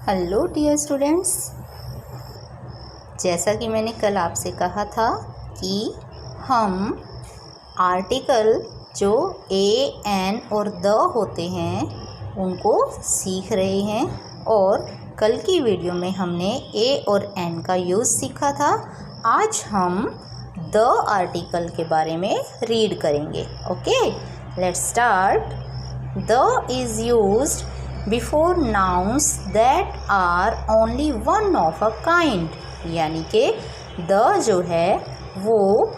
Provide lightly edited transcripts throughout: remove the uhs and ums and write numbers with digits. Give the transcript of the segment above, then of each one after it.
Hello dear students, जैसा कि मैंने कल आपसे कहा था कि हम आर्टिकल जो ए एन और द होते हैं उनको सीख रहे हैं और कल की वीडियो में हमने ए और एन का यूज़ सीखा था। आज हम द आर्टिकल के बारे में रीड करेंगे। Okay, let's start. The is used before nouns that are only one of a kind, यानी कि द जो है वो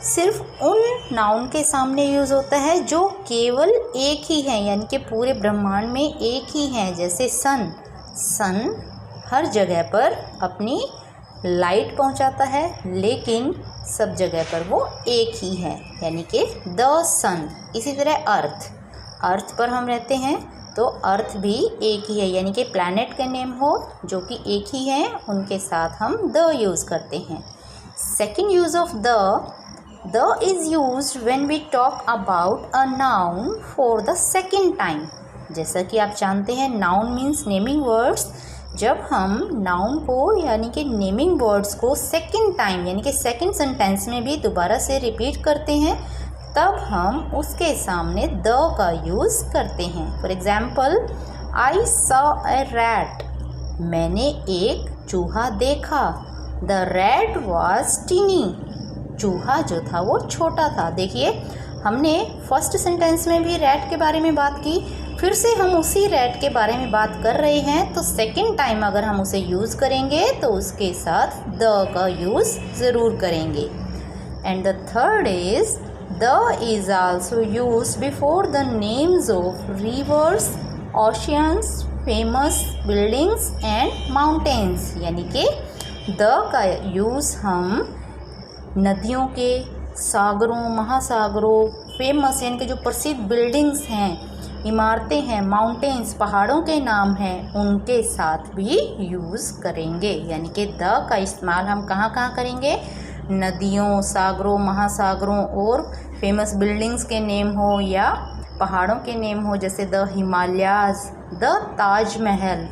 सिर्फ उन नाउन के सामने यूज़ होता है जो केवल एक ही है, यानी कि पूरे ब्रह्मांड में एक ही हैं। जैसे सन हर जगह पर अपनी लाइट पहुंचाता है, लेकिन सब जगह पर वो एक ही है, यानी कि द सन। इसी तरह अर्थ पर हम रहते हैं तो अर्थ भी एक ही है, यानी कि प्लैनेट के नेम हो जो कि एक ही हैं, उनके साथ हम द यूज़ करते हैं। Second use of the is used when we talk about a noun for the second time. जैसा कि आप जानते हैं, नाउन मीन्स नेमिंग वर्ड्स। जब हम नाउन को यानी कि नेमिंग वर्ड्स को सेकेंड टाइम यानी कि सेकेंड सेंटेंस में भी दोबारा से रिपीट करते हैं, तब हम उसके सामने द का यूज़ करते हैं। For example, I saw a rat, मैंने एक चूहा देखा। द रैट वॉज टीनी, चूहा जो था वो छोटा था। देखिए, हमने फर्स्ट सेंटेंस में भी रैट के बारे में बात की, फिर से हम उसी रैट के बारे में बात कर रहे हैं, तो सेकेंड टाइम अगर हम उसे यूज़ करेंगे तो उसके साथ द का यूज़ ज़रूर करेंगे। And the third is the is also used before the names of rivers, oceans, famous buildings and mountains, यानी कि the का यूज़ हम नदियों के, सागरों, महासागरों, फेमस यानी कि जो प्रसिद्ध बिल्डिंग्स हैं, इमारतें हैं, माउंटेन्स, पहाड़ों के नाम हैं, उनके साथ भी यूज़ करेंगे। यानी कि द का इस्तेमाल हम कहाँ कहाँ करेंगे? नदियों, सागरों, महासागरों और फेमस बिल्डिंग्स के नेम हो या पहाड़ों के नेम हो, जैसे the Himalayas, the Taj Mahal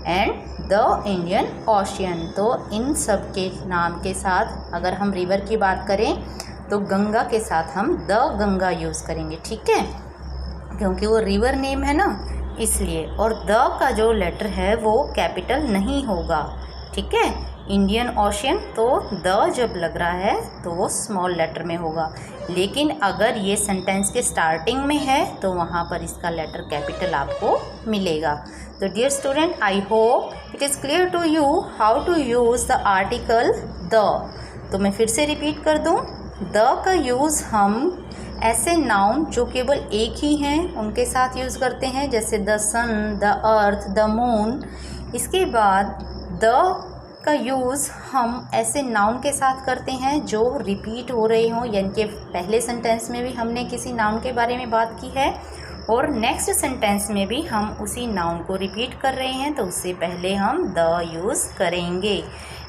and the Indian ocean. तो इन सब के नाम के साथ अगर हम रिवर की बात करें तो गंगा के साथ हम द गंगा यूज़ करेंगे, ठीक है, क्योंकि वो रिवर नेम है ना, इसलिए। और द का जो लेटर है वो कैपिटल नहीं होगा, ठीक है। इंडियन ओशियन तो द जब लग रहा है तो वो स्मॉल लेटर में होगा, लेकिन अगर ये सेंटेंस के स्टार्टिंग में है तो वहाँ पर इसका लेटर कैपिटल आपको मिलेगा। तो dear student, I hope it is clear to you how to use the article the. तो मैं फिर से रिपीट कर दूँ, द का यूज़ हम ऐसे नाउन जो केवल एक ही हैं उनके साथ यूज़ करते हैं, जैसे the sun, the earth, the moon. इसके बाद द का यूज़ हम ऐसे नाउन के साथ करते हैं जो रिपीट हो रहे हों, यानी कि पहले सेंटेंस में भी हमने किसी नाउन के बारे में बात की है और नेक्स्ट सेंटेंस में भी हम उसी नाउन को रिपीट कर रहे हैं, तो उससे पहले हम द यूज़ करेंगे।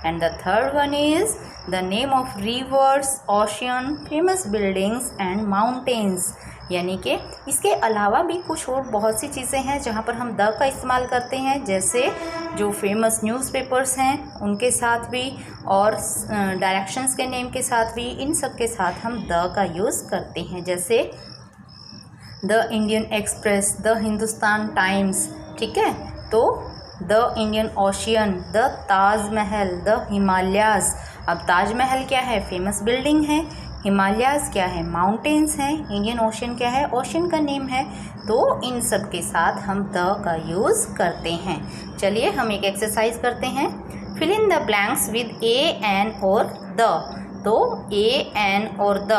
And the third one is the name of reverse, ocean, famous buildings and mountains, यानी कि इसके अलावा भी कुछ और बहुत सी चीज़ें हैं जहाँ पर हम द का इस्तेमाल करते हैं, जैसे जो फेमस न्यूज़पेपर्स हैं उनके साथ भी और डायरेक्शंस के नेम के साथ भी, इन सब के साथ हम द का यूज़ करते हैं, जैसे the Indian express, the Hindustan times, ठीक है। तो the Indian ocean, the Taj Mahal, the Himalayas. अब ताजमहल क्या है? फेमस बिल्डिंग है। हिमालयाज़ क्या है? माउंटेन्स हैं। इंडियन ओशियन क्या है? ओशियन का नेम है। तो इन सब के साथ हम द का यूज़ करते हैं। चलिए हम एक एक्सरसाइज करते हैं। Fill in the blanks with a, an और द। तो ए, एन और द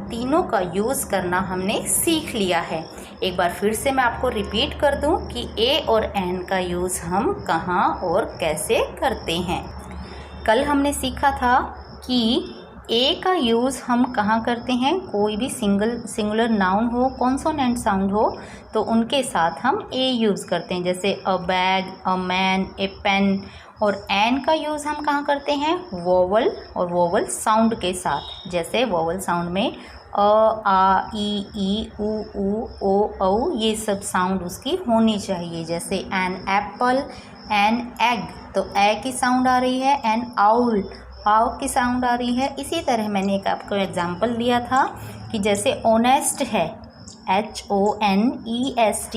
तीनों का यूज़ करना हमने सीख लिया है। एक बार फिर से मैं आपको रिपीट कर दूं कि ए और एन का यूज़ हम कहाँ और कैसे करते हैं। कल हमने सीखा था कि ए का यूज़ हम कहाँ करते हैं? कोई भी सिंगुलर नाउन हो, कॉन्सोनेंट साउंड हो, तो उनके साथ हम ए यूज़ करते हैं, जैसे a bag, a man, a pen. और एन का यूज़ हम कहाँ करते हैं? वोवल और वोवल साउंड के साथ, जैसे वोवल साउंड में अ, आ, ई, ऊ, ओ, औ, ये सब साउंड उसकी होनी चाहिए, जैसे एन एप्पल, एन एग, तो ए की साउंड आ रही है। एन आउल, आव की साउंड आ रही है। इसी तरह मैंने एक आपको एग्जांपल दिया था कि जैसे ऑनेस्ट है, HONEST,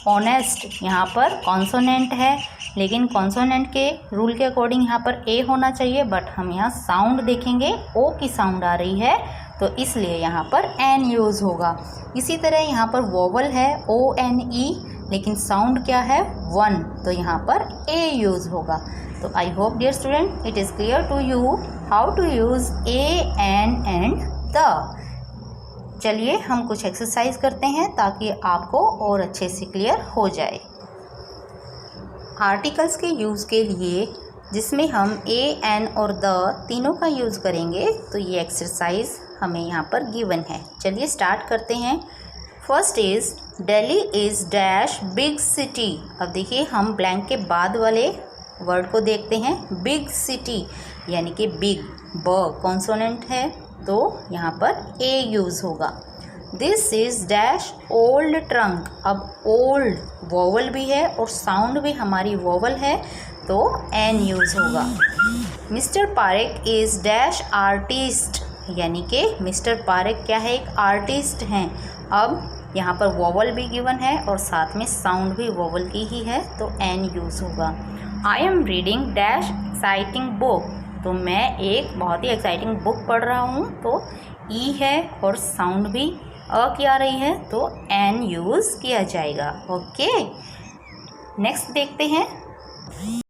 ऑनेस्ट, यहाँ पर कॉन्सोनेंट है, लेकिन कॉन्सोनेंट के रूल के अकॉर्डिंग यहाँ पर ए होना चाहिए, बट हम यहाँ साउंड देखेंगे ओ की साउंड आ रही है, तो इसलिए यहाँ पर एन यूज़ होगा। इसी तरह यहाँ पर वोवल है ONE, लेकिन साउंड क्या है वन, तो यहाँ पर ए यूज़ होगा। तो I hope dear student it is clear to you how to use a, an and the. चलिए हम कुछ एक्सरसाइज करते हैं ताकि आपको और अच्छे से क्लियर हो जाए। आर्टिकल्स के यूज़ के लिए जिसमें हम ए, एन और द तीनों का यूज़ करेंगे, तो ये एक्सरसाइज हमें यहाँ पर गिवन है। चलिए स्टार्ट करते हैं। First is Delhi is dash big city. अब देखिए हम ब्लैंक के बाद वाले वर्ड को देखते हैं। बिग सिटी यानी कि बिग, ब कॉन्सोनेंट है, तो यहाँ पर ए यूज़ होगा। This is dash old trunk. अब ओल्ड वोवल भी है और साउंड भी हमारी वोवल है, तो एन यूज़ होगा। Mister Parekh is dash artist, यानी कि मिस्टर पारेख क्या है, एक आर्टिस्ट हैं। अब यहाँ पर वोवल भी गिवन है और साथ में साउंड भी वोवल की ही है, तो एन यूज़ होगा। I am reading dash exciting book, तो मैं एक बहुत ही एक्साइटिंग बुक पढ़ रहा हूँ, तो ई है और साउंड भी अ की आ रही है, तो एन यूज़ किया जाएगा। ओके, नेक्स्ट देखते हैं।